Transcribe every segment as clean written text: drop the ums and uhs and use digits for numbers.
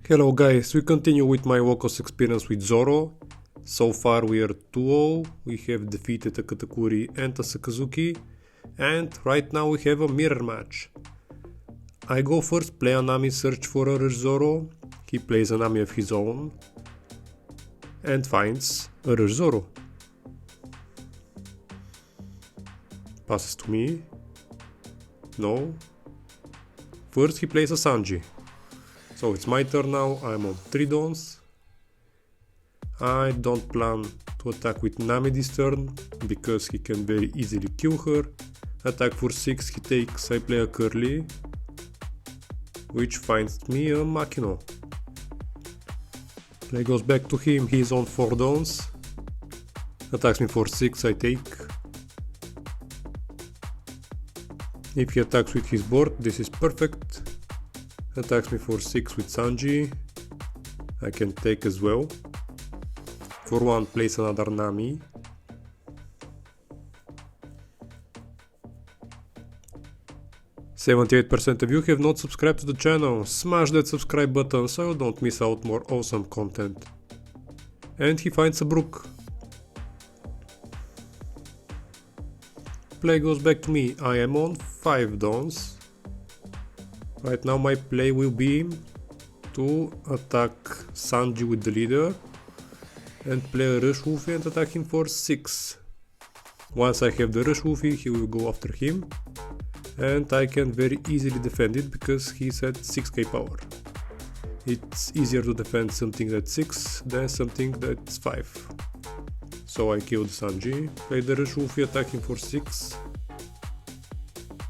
Hello guys, we continue with my Wokos experience with Zoro. So far we are 2-0, we have defeated a Katakuri and a Sakazuki, and right now we have a mirror match. I go first, play Anami, search for a Rush Zoro, he plays Anami of his own, and finds a Rush Zoro. Passes to me. No. First he plays a Sanji. So it's my turn now, I'm on 3 dons. I don't plan to attack with Nami this turn, because he can very easily kill her. Attack for 6 he takes, I play a Curly, which finds me a Makino. Play goes back to him, he's on 4 dons. Attacks me for 6, I take. If he attacks with his board, this is perfect. Attacks me for 6 with Sanji, I can take as well. For 1 place another Nami. %78% of you have not subscribed to the channel, smash that subscribe button so you don't miss out more awesome content. And he finds a Brook. Play goes back to me, I am on 5 dons. Right now my play will be to attack Sanji with the leader and play a Rush Wolfie and attack him for 6. Once I have the Rush Wolfie, he will go after him and I can very easily defend it because he's at 6k power. It's easier to defend something that's 6 than something that's 5. So I killed Sanji, play the Rush Wolfie, attack him for 6.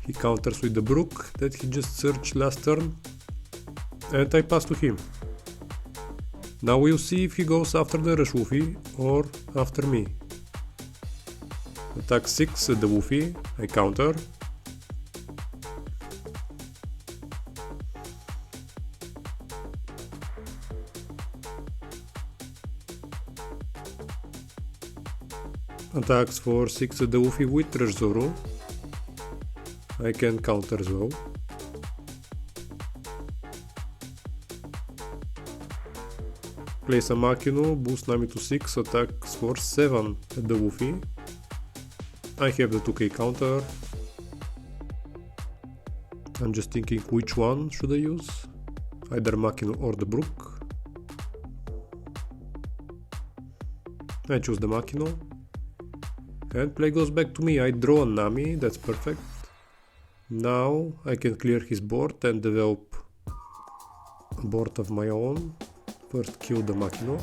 He counters with the Brook that he just searched last turn, and I pass to him. Now we'll see if he goes after the Rush Wolfie or after me. Attack 6 at the Wolfie, I counter. Attacks for 6 at the Wolfie with Rush Zoro. I can counter as well. Place a Makino, boost Nami to 6, attacks for 7 at the Wolfie. I have the 2k counter. I'm just thinking which one should I use. Either Makino or the Brook. I choose the Makino. And play goes back to me, I draw a Nami, that's perfect. Now I can clear his board and develop a board of my own. First kill the Makino.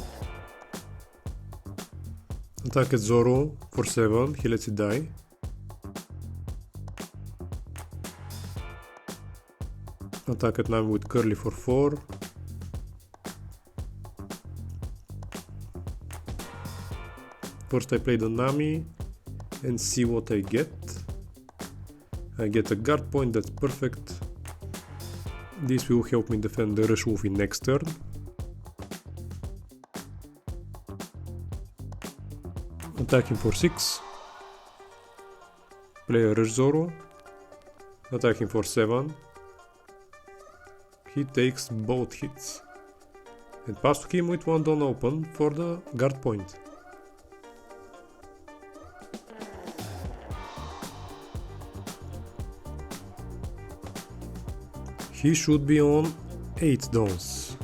Attack at Zoro for 7, he lets it die. Attack at Nami with Curly for 4. First I play the Nami and see what I get. I get a guard point, that's perfect. This will help me defend the Rush Wolfie next turn. Attack him for 6. Play a Rush Zoro. Attack him for 7. He takes both hits. And pass to him with 1 don open for the guard point. He should be on 8 dons.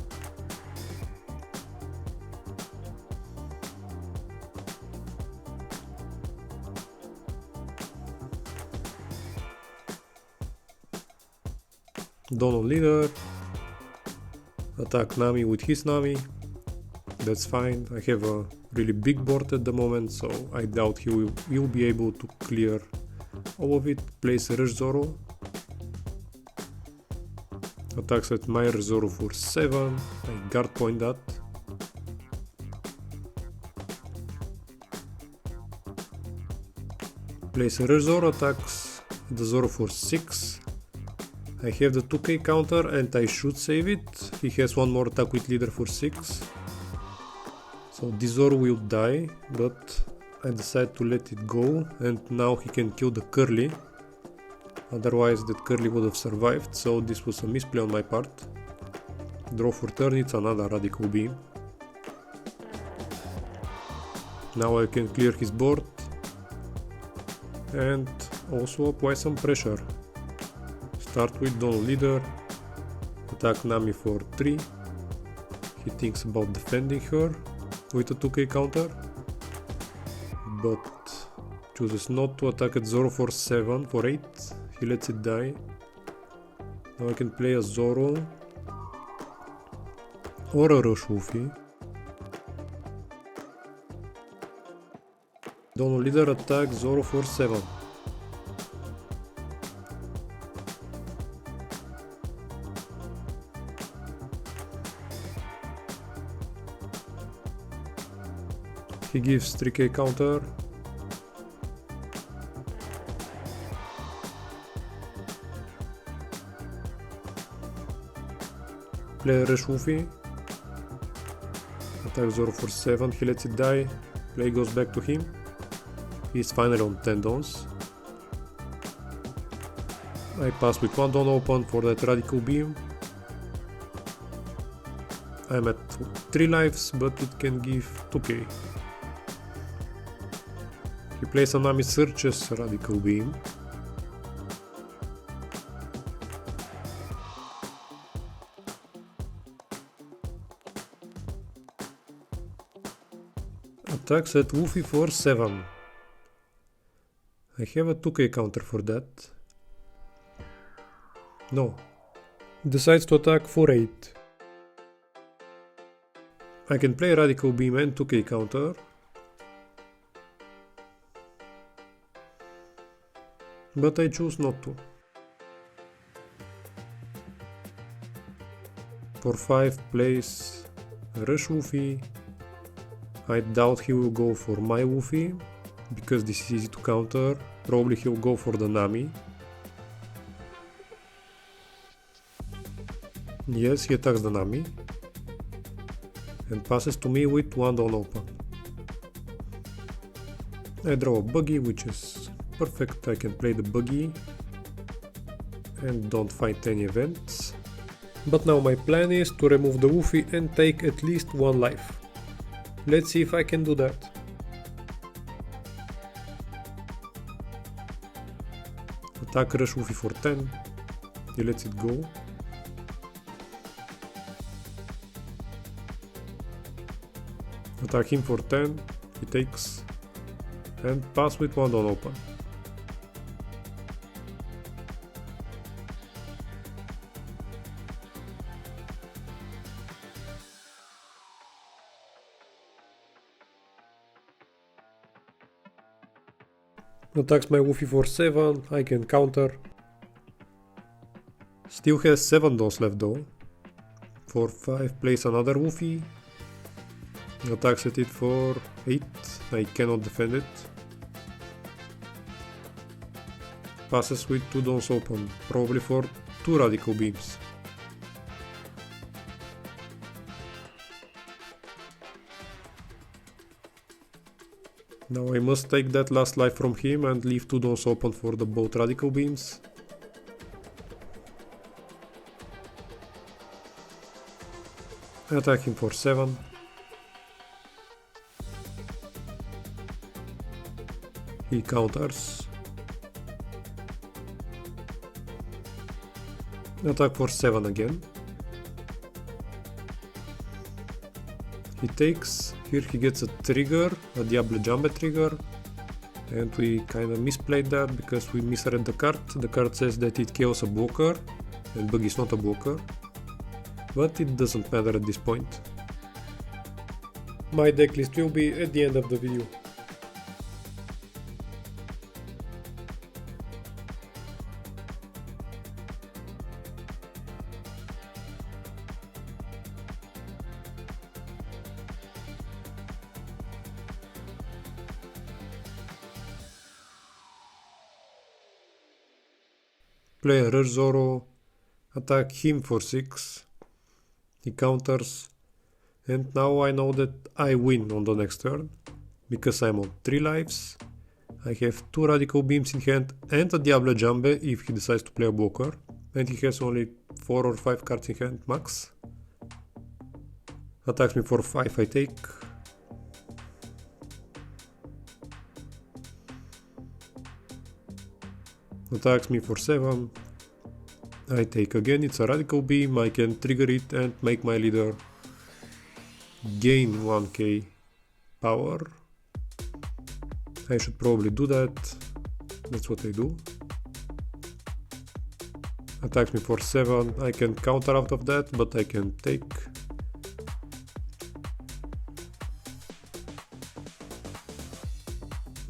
Don on leader. Attack Nami with his Nami. That's fine. I have a really big board at the moment, so I doubt he will be able to clear all of it. Place a Rush Zoro. Attacks at my Rush Zoro for 7, I guard point that. Place a Rush Zoro, attacks the Zoro for 6. I have the 2k counter and I should save it. He has 1 more attack with leader for 6. So this Zoro will die, but I decide to let it go and now he can kill the Curly. Otherwise that Curly would have survived, so this was a misplay on my part. Draw for turn, it's another radical beam. Now I can clear his board and also apply some pressure. Start with Don Leader, attack Nami for 3. He thinks about defending her with a 2k counter, but chooses not to attack at Zoro for 7, for 8. He lets it die. Now I can play a Zoro or a Rush Luffy. Don Leader attacks Zoro for 7. He gives 3k counter. Play Rush Luffy. Attack Zoro for 7, he lets it die. Play goes back to him. He's finally on 10 dons. I pass with 1 don open for that radical beam. I'm at 3 lives, but it can give 2k. He plays a Nami searches radical beam. Attacks at Luffy for 7. I have a 2k counter for that. No. Decides to attack for 8. I can play Radical Beam and 2k counter. But I choose not to. For 5 plays Rush Luffy. I doubt he will go for my Luffy, because this is easy to counter. Probably he'll go for the Nami. Yes, he attacks the Nami. And passes to me with 1 don open. I draw a buggy, which is perfect. I can play the buggy and don't fight any events. But now my plan is to remove the Luffy and take at least 1 life. Let's see if I can do that. Attack Rush Luffy for 10. He lets it go. Attack him for 10. He takes. And pass with 1 don open. Attacks my Luffy for 7, I can counter. Still has 7 dons left though. For 5 plays another Luffy. Attacks at it for 8, I cannot defend it. Passes with 2 dons open, probably for 2 radical beams. Now I must take that last life from him and leave 2 dons open for the both radical beams. Attack him for 7. He counters. Attack for 7 again. He takes. Here he gets a trigger, a Diable Jambe trigger, and we kinda misplayed that because we misread the card. The card says that it kills a blocker, and Bug is not a blocker, but it doesn't matter at this point. My deck list will be at the end of the video. Play a Rush Zoro, attack him for 6, he counters, and now I know that I win on the next turn, because I'm on 3 lives, I have 2 Radical Beams in hand and a Diable Jambe if he decides to play a blocker, and he has only 4 or 5 cards in hand max, Attacks me for 5, I take. Attacks me for 7. I take again. It's a radical beam. I can trigger it and make my leader gain 1k power. I should probably do that. That's what I do. Attacks me for 7. I can counter out of that, but I can take.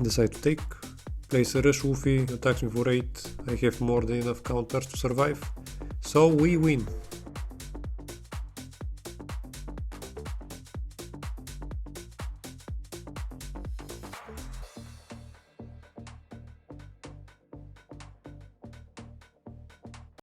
Decide to take. Place a rush Woofy, attacks me for 8. I have more than enough counters to survive. So we win.